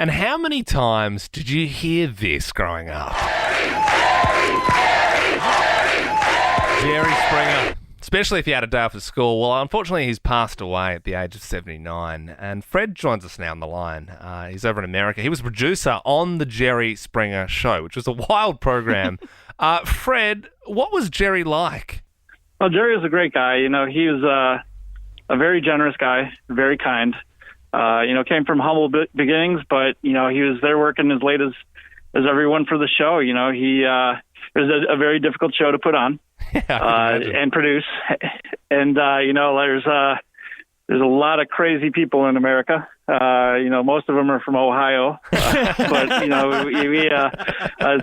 And how many times did you hear this growing up? Jerry Springer. Especially if you had a day off at school. Well, unfortunately, he's passed away at the age of 79. And Fred joins us now on the line. He's over in America. He was a producer on the Jerry Springer Show, which was a wild program. Fred, what was Jerry like? Well, Jerry was a great guy. He was a very generous guy, very kind. Came from humble beginnings, but, he was there working as late as everyone for the show. It was a very difficult show to put on. And produce. And, there's a lot of crazy people in America. Most of them are from Ohio. But, it's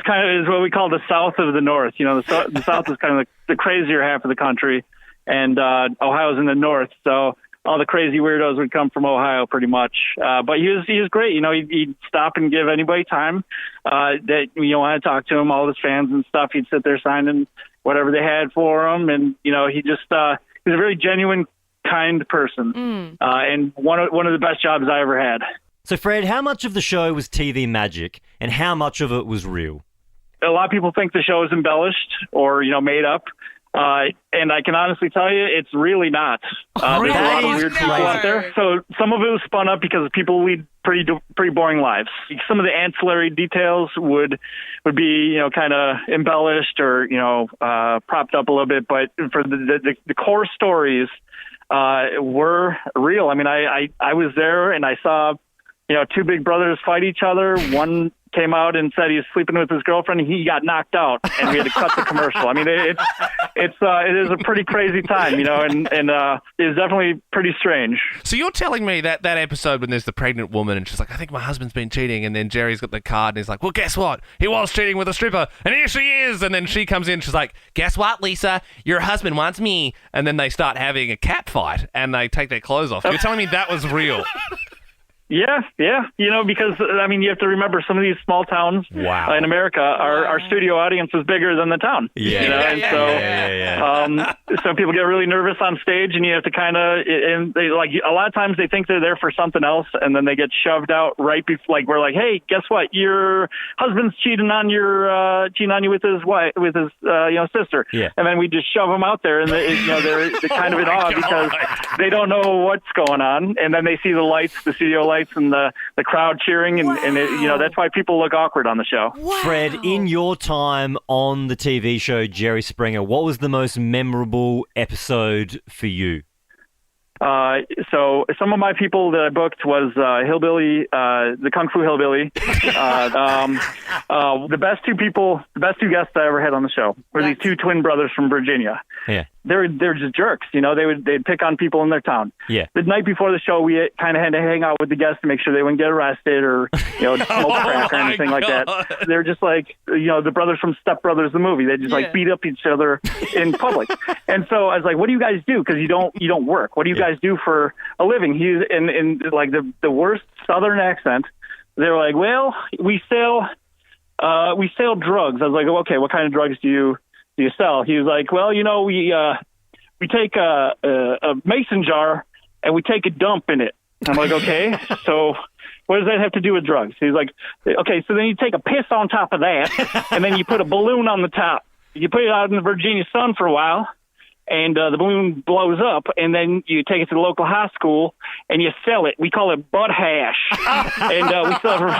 kind of what we call the South of the North. The South is kind of the crazier half of the country. And Ohio's in the North. So all the crazy weirdos would come from Ohio pretty much. But he was great. He'd stop and give anybody time that, want to talk to him, all his fans and stuff. He'd sit there signing whatever they had for him. And, he was a very genuine, kind person. And one of the best jobs I ever had. So, Fred, how much of the show was TV magic and how much of it was real? A lot of people think the show is embellished or, made up. And I can honestly tell you, it's really not. There's a lot of weird people out there. So some of it was spun up because people lead pretty boring lives. Some of the ancillary details would be, kind of embellished or, propped up a little bit. But for the core stories were real. I mean, I was there and I saw, two big brothers fight each other. One came out and said he was sleeping with his girlfriend and he got knocked out and we had to cut the commercial. I mean, it is a pretty crazy time, and it's definitely pretty strange. So you're telling me that episode when there's the pregnant woman and she's like, I think my husband's been cheating, and then Jerry's got the card and he's like, well, guess what? He was cheating with a stripper and here she is. And then she comes in and she's like, guess what, Lisa? Your husband wants me. And then they start having a cat fight and they take their clothes off. You're telling me that was real? Yeah. Because, you have to remember some of these small towns in America, our studio audience is bigger than the town. So people get really nervous on stage and you have to kind of, and they a lot of times they think they're there for something else and then they get shoved out right before, we're like, hey, guess what? Your husband's cheating on you with his wife, with his, sister. Yeah. And then we just shove them out there and they're kind of in awe because they don't know what's going on. And then they see the lights, the studio lights, and the crowd cheering, and that's why people look awkward on the show. Wow. Fred, in your time on the TV show Jerry Springer, what was the most memorable episode for you? So some of my people that I booked was Hillbilly, the Kung Fu Hillbilly. The best two guests I ever had on the show were these two twin brothers from Virginia. Yeah. They're just jerks, they'd pick on people in their town. Yeah. The night before the show, we kind of had to hang out with the guests to make sure they wouldn't get arrested or, smoke crack or anything like that. They're just like, the brothers from Step Brothers, the movie. They just beat up each other in public. And so I was like, what do you guys do? Because you don't work. What do you guys do for a living? He's in the worst Southern accent. They're like, well, we sell drugs. I was like, okay, what kind of drugs do you sell? He was like, well, we take a mason jar and we take a dump in it. I'm like, okay, so what does that have to do with drugs? He's like, okay, so then you take a piss on top of that and then you put a balloon on the top. You put it out in the Virginia sun for a while and the balloon blows up and then you take it to the local high school and you sell it. We call it butt hash. And we sell it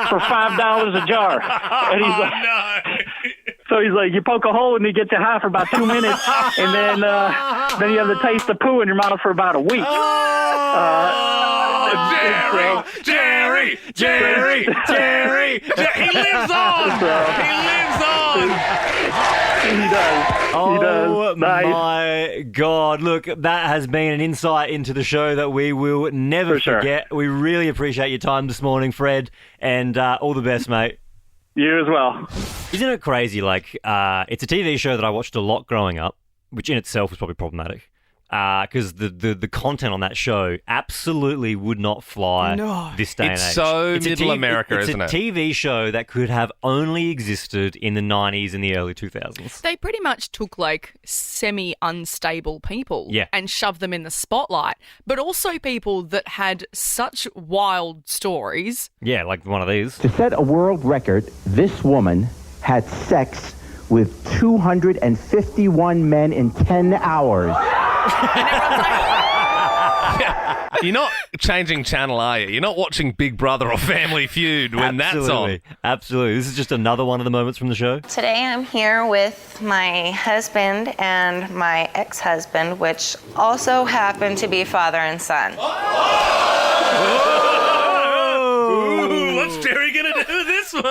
for $5 a jar. And he's like, no. So he's like, you poke a hole and you get you high for about 2 minutes, and then you have the taste of poo in your mouth for about a week. Jerry! He lives on! He does. Oh, my God. Look, that has been an insight into the show that we will never forget. We really appreciate your time this morning, Fred, and all the best, mate. You as well. Isn't it crazy? It's a TV show that I watched a lot growing up, which in itself was probably problematic. because the content on that show absolutely would not fly this day and age. It's so middle America, isn't it? It's a TV show that could have only existed in the 90s and the early 2000s. They pretty much took like semi-unstable people Yeah. and shoved them in the spotlight, but also people that had such wild stories. Yeah, like one of these. To set a world record, this woman had sex with 251 men in 10 hours. And everyone's like, You're not changing channel, are you? You're not watching Big Brother or Family Feud when that's on. Absolutely. This is just another one of the moments from the show. Today I'm here with my husband and my ex-husband, which also happen to be father and son. Ooh, what's Jerry going to do with this one?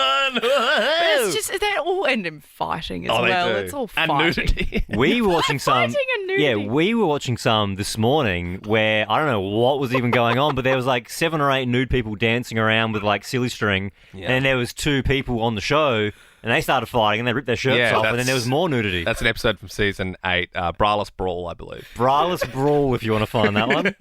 it's just, they all end in fighting as well. They do. It's all and fighting. nudity. We were watching some. Fighting and nudity. Yeah, we were watching some this morning where I don't know what was even going on, but there was like 7 or 8 nude people dancing around with like silly string, and there was 2 people on the show, and they started fighting, and they ripped their shirts off, and then there was more nudity. That's an episode from season 8, Braless Brawl, I believe. Braless Brawl, if you want to find that one.